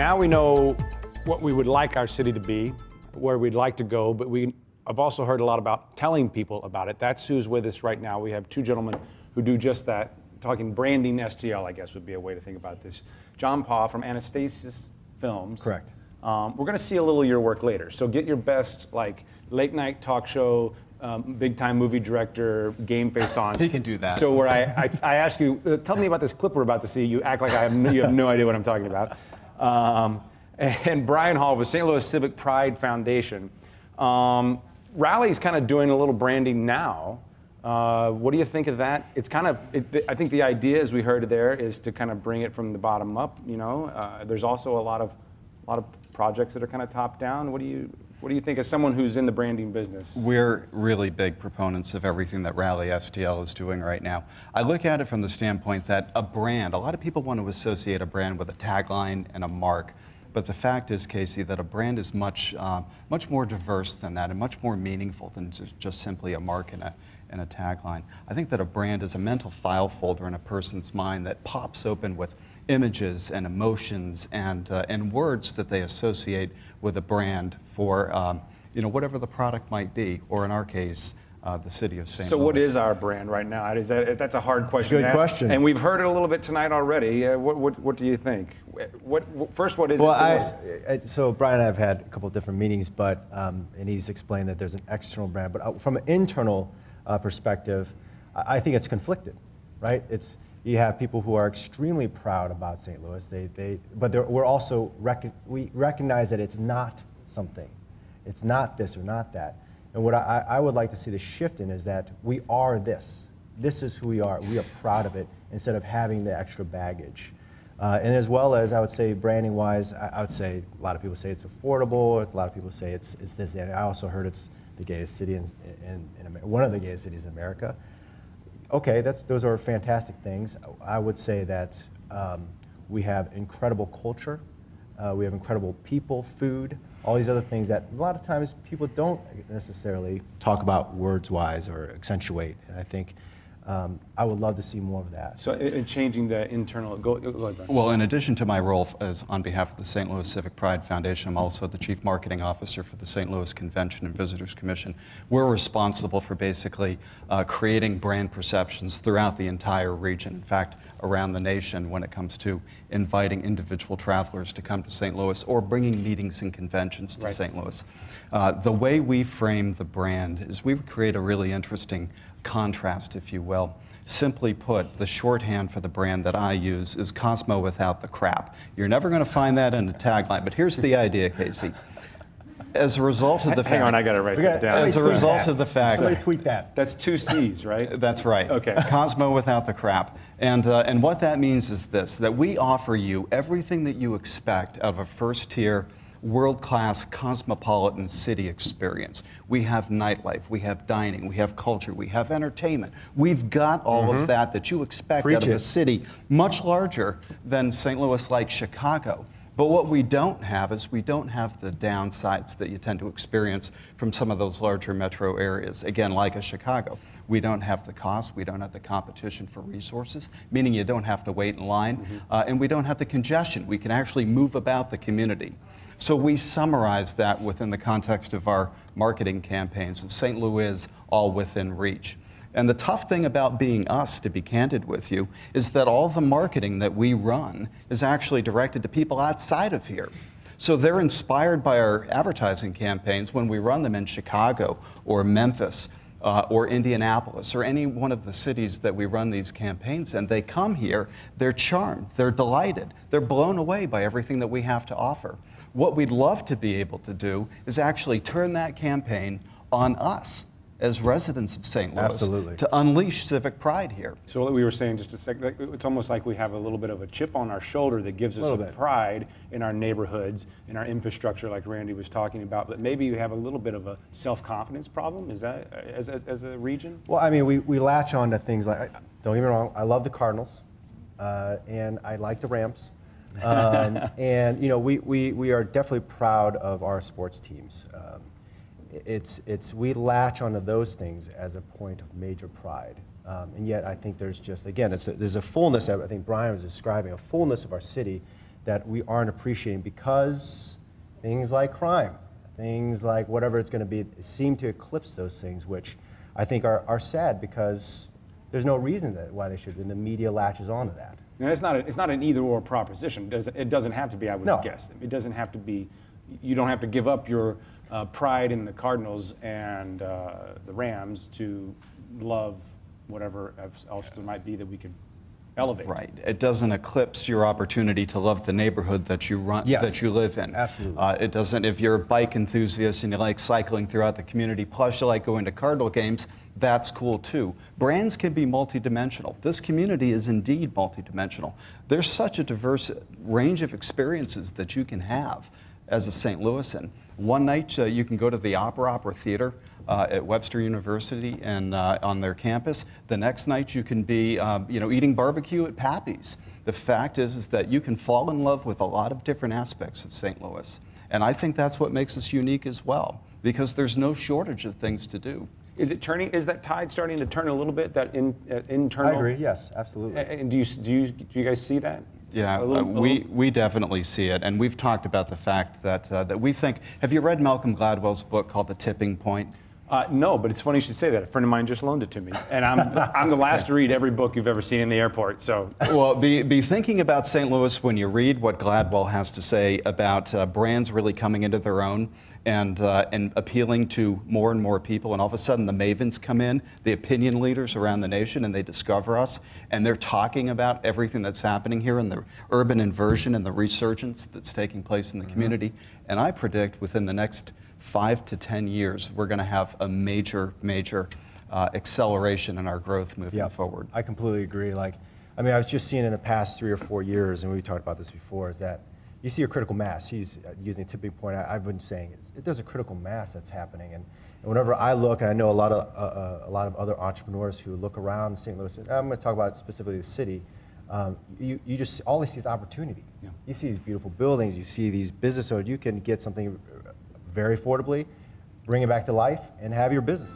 now we know what we would like our city to be, where we'd like to go, but I've also heard a lot about telling people about it. That's who's with us right now. We have two gentlemen who do just that, talking branding STL, I guess would be a way to think about this. John Paw from Anastasis Films. Correct. We're going to see a little of your work later, so get your best like late night talk show, big time movie director, game face on. He can do that. So where I ask you, tell me about this clip we're about to see. You act like you have no idea what I'm talking about. And Brian Hall with St. Louis Civic Pride Foundation. Rally's kind of doing a little branding now. What do you think of that? It's kind of, I think the idea, as we heard there, is to kind of bring it from the bottom up. You know, there's also a lot of projects that are kind of top down. What do you think as someone who's in the branding business? We're really big proponents of everything that Rally STL is doing right now. I look at it from the standpoint that a brand, a lot of people want to associate a brand with a tagline and a mark. But the fact is, Casey, that a brand is much more diverse than that and much more meaningful than just simply a mark and a tagline. I think that a brand is a mental file folder in a person's mind that pops open with images and emotions and words that they associate with a brand for whatever the product might be, or in our case, the city of St. Louis. So what is our brand right now? That's a hard question Good to ask. question. And we've heard it a little bit tonight already. What do you think? First, what is it? So Brian and I have had a couple of different meetings, but and he's explained that there's an external brand. But from an internal perspective, I think it's conflicted, right? You have people who are extremely proud about St. Louis. We're also we recognize that it's not something. It's not this or not that. And what I would like to see the shift in is that we are this. This is who we are. We are proud of it instead of having the extra baggage. And as well as, I would say, branding-wise, I would say a lot of people say it's affordable. A lot of people say it's this. And I also heard it's the gayest city in America, one of the gayest cities in America. Okay, those are fantastic things. I would say that we have incredible culture. We have incredible people, food, all these other things that a lot of times people don't necessarily talk about words-wise or accentuate. And I think I would love to see more of that. So in changing the internal, go ahead, Brian. Well, in addition to my role as on behalf of the St. Louis Civic Pride Foundation, I'm also the Chief Marketing Officer for the St. Louis Convention and Visitors Commission. We're responsible for basically creating brand perceptions throughout the entire region. In fact, around the nation when it comes to inviting individual travelers to come to St. Louis or bringing meetings and conventions to St. Louis. The way we frame the brand is we create a really interesting contrast, if you will. Simply put, the shorthand for the brand that I use is Cosmo without the crap. You're never going to find that in a tagline, but here's the idea, Casey. As a result of the fact... Hang on, I got to write that down. As a result of the fact... Somebody tweet that. That's 2 C's, right? That's right. Okay. Cosmo without the crap. And what that means is this, that we offer you everything that you expect of a first-tier, world-class, cosmopolitan city experience. We have nightlife, we have dining, we have culture, we have entertainment. We've got all of that you expect out of a city much larger than St. Louis, like Chicago. But what we don't have is we don't have the downsides that you tend to experience from some of those larger metro areas. Again, like a Chicago. We don't have the cost, we don't have the competition for resources, meaning you don't have to wait in line, and we don't have the congestion. We can actually move about the community. So we summarize that within the context of our marketing campaigns, and St. Louis is all within reach. And the tough thing about being us, to be candid with you, is that all the marketing that we run is actually directed to people outside of here. So they're inspired by our advertising campaigns when we run them in Chicago or Memphis or Indianapolis or any one of the cities that we run these campaigns in. They come here, they're charmed, they're delighted, they're blown away by everything that we have to offer. What we'd love to be able to do is actually turn that campaign on us as residents of St. Louis. Absolutely. To unleash civic pride here. So what we were saying just a second, it's almost like we have a little bit of a chip on our shoulder that gives us a pride in our neighborhoods, in our infrastructure like Randy was talking about, but maybe you have a little bit of a self-confidence problem, is that, as a region? Well, I mean, we latch on to things like, don't get me wrong, I love the Cardinals, and I like the Rams. And you know, we are definitely proud of our sports teams. We latch onto those things as a point of major pride. And yet I think there's just, again, there's a fullness, I think Brian was describing, a fullness of our city that we aren't appreciating because things like crime, things like whatever it's going to be, seem to eclipse those things, which I think are sad because there's no reason why they should, and the media latches onto that. Now, it's not an either-or proposition. It doesn't have to be, I would No. guess. It doesn't have to be, you don't have to give up your pride in the Cardinals and the Rams to love whatever else there might be that we could elevate. Right. It doesn't eclipse your opportunity to love the neighborhood that you run, Yes. that you live in. Absolutely. It doesn't. If you're a bike enthusiast and you like cycling throughout the community, plus you like going to Cardinal games, that's cool too. Brands can be multidimensional. This community is indeed multidimensional. There's such a diverse range of experiences that you can have as a St. Louisan. One night you can go to the Opera Theater at Webster University and on their campus. The next night you can be eating barbecue at Pappy's. The fact is that you can fall in love with a lot of different aspects of St. Louis. And I think that's what makes us unique as well, because there's no shortage of things to do. Is it turning? Is that tide starting to turn a little bit? That internal. I agree. Yes, absolutely. And do you guys see that? Yeah, we definitely see it, and we've talked about the fact that we think. Have you read Malcolm Gladwell's book called The Tipping Point? No, but it's funny you should say that. A friend of mine just loaned it to me, and I'm the last to read every book you've ever seen in the airport. So, well, be thinking about St. Louis when you read what Gladwell has to say about brands really coming into their own and appealing to more and more people, and all of a sudden the mavens come in, the opinion leaders around the nation, and they discover us, and they're talking about everything that's happening here and the urban inversion and the resurgence that's taking place in the community. And I predict within the next 5 to 10 years, we're going to have a major acceleration in our growth moving forward. I completely agree. I was just seeing in the past 3 or 4 years, and we talked about this before, is that you see a critical mass. He's using a tipping point. I've been saying there's a critical mass that's happening, and whenever I look, and I know a lot of other entrepreneurs who look around St. Louis, and I'm going to talk about specifically the city. You just all you see is opportunity. Yeah. You see these beautiful buildings. You see these business owners. You can get something very affordably, bring it back to life, and have your business.